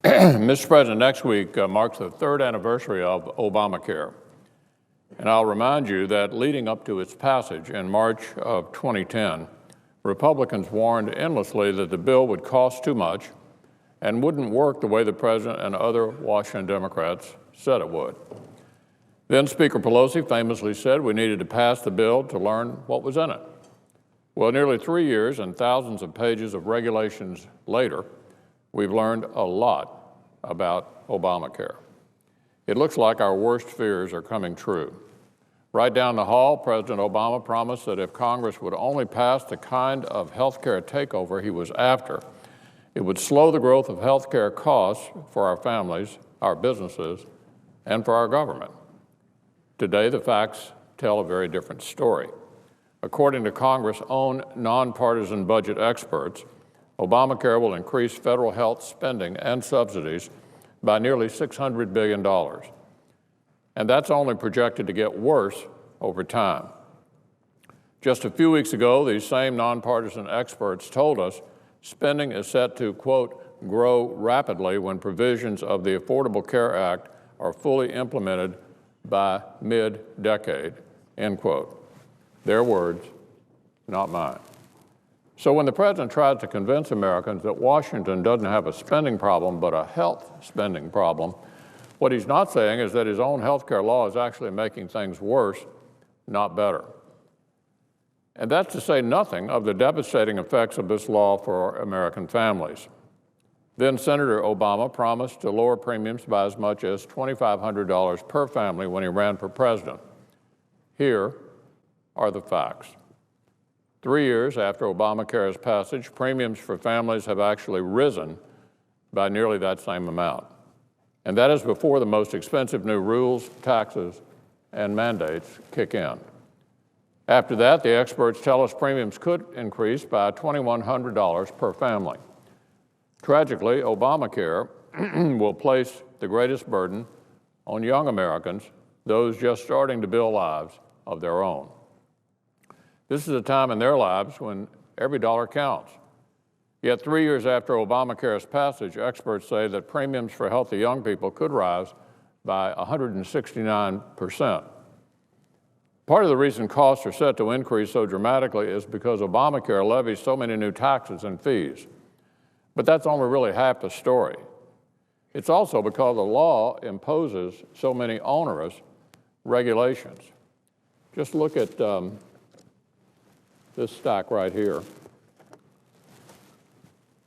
Mr. President, next week marks the third anniversary of Obamacare. And I'll remind you that leading up to its passage in March of 2010, Republicans warned endlessly that the bill would cost too much and wouldn't work the way the President and other Washington Democrats said it would. Then Speaker Pelosi famously said we needed to pass the bill to learn what was in it. Well, nearly 3 years and thousands of pages of regulations later, we've learned a lot about Obamacare. It looks like our worst fears are coming true. Right down the hall, President Obama promised that if Congress would only pass the kind of health care takeover he was after, it would slow the growth of health care costs for our families, our businesses, and for our government. Today, the facts tell a very different story. According to Congress' own nonpartisan budget experts, Obamacare will increase federal health spending and subsidies by nearly $600 billion. And that's only projected to get worse over time. Just a few weeks ago, these same nonpartisan experts told us spending is set to, quote, grow rapidly when provisions of the Affordable Care Act are fully implemented by mid-decade, end quote. Their words, not mine. So when the President tries to convince Americans that Washington doesn't have a spending problem but a health spending problem, what he's not saying is that his own health care law is actually making things worse, not better. And that's to say nothing of the devastating effects of this law for American families. Then Senator Obama promised to lower premiums by as much as $2,500 per family when he ran for president. Here are the facts. 3 years after Obamacare's passage, premiums for families have actually risen by nearly that same amount. And that is before the most expensive new rules, taxes, and mandates kick in. After that, the experts tell us premiums could increase by $2,100 per family. Tragically, Obamacare will place the greatest burden on young Americans, those just starting to build lives of their own. This is a time in their lives when every dollar counts. Yet 3 years after Obamacare's passage, experts say that premiums for healthy young people could rise by 169%. Part of the reason costs are set to increase so dramatically is because Obamacare levies so many new taxes and fees. But that's only really half the story. It's also because the law imposes so many onerous regulations. Just look at this stack right here.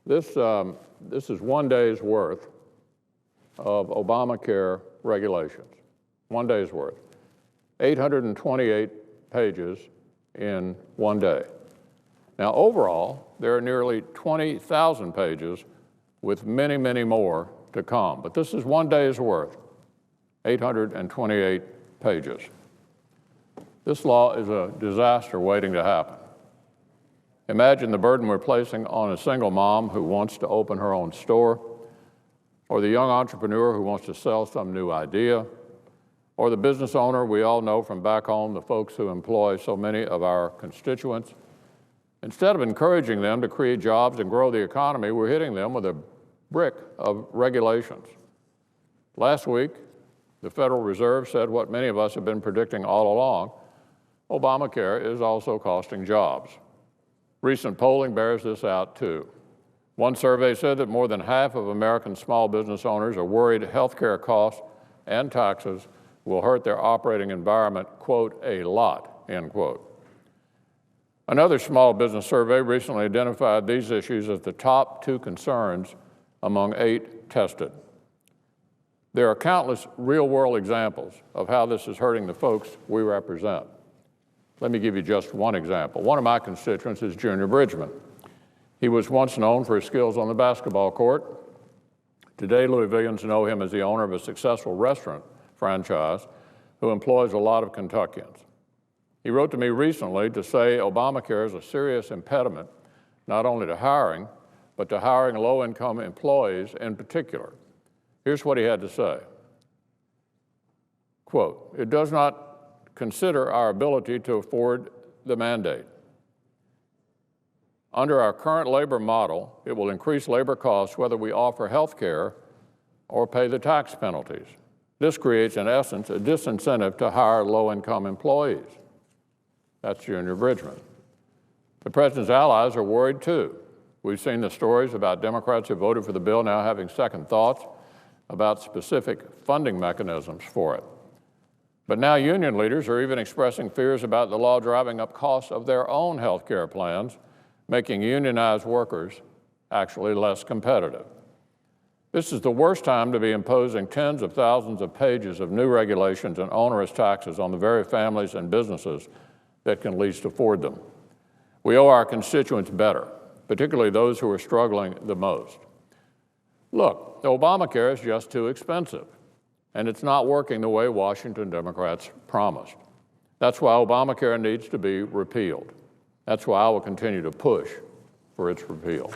This is 1 day's worth of Obamacare regulations, 1 day's worth. 828 pages in 1 day. Now, overall, there are nearly 20,000 pages with many, many more to come. But this is 1 day's worth, 828 pages. This law is a disaster waiting to happen. Imagine the burden we're placing on a single mom who wants to open her own store, or the young entrepreneur who wants to sell some new idea, or the business owner we all know from back home, the folks who employ so many of our constituents. Instead of encouraging them to create jobs and grow the economy, we're hitting them with a brick of regulations. Last week, the Federal Reserve said what many of us have been predicting all along: Obamacare is also costing jobs. Recent polling bears this out, too. One survey said that more than half of American small business owners are worried health care costs and taxes will hurt their operating environment, quote, a lot, end quote. Another small business survey recently identified these issues as the top 2 concerns among 8 tested. There are countless real-world examples of how this is hurting the folks we represent. Let me give you just one example. One of my constituents is Junior Bridgman. He was once known for his skills on the basketball court. Today, Louisvillians know him as the owner of a successful restaurant franchise who employs a lot of Kentuckians. He wrote to me recently to say Obamacare is a serious impediment not only to hiring, but to hiring low-income employees in particular. Here's what he had to say. Quote, "It does not consider our ability to afford the mandate. Under our current labor model, it will increase labor costs whether we offer health care or pay the tax penalties. This creates, in essence, a disincentive to hire low-income employees. That's Junior Bridgman. The president's allies are worried too. We've seen the stories about Democrats who voted for the bill now having second thoughts about specific funding mechanisms for it. But now union leaders are even expressing fears about the law driving up costs of their own health care plans, making unionized workers actually less competitive. This is the worst time to be imposing tens of thousands of pages of new regulations and onerous taxes on the very families and businesses that can least afford them. We owe our constituents better, particularly those who are struggling the most. Look, Obamacare is just too expensive, and it's not working the way Washington Democrats promised. That's why Obamacare needs to be repealed. That's why I will continue to push for its repeal.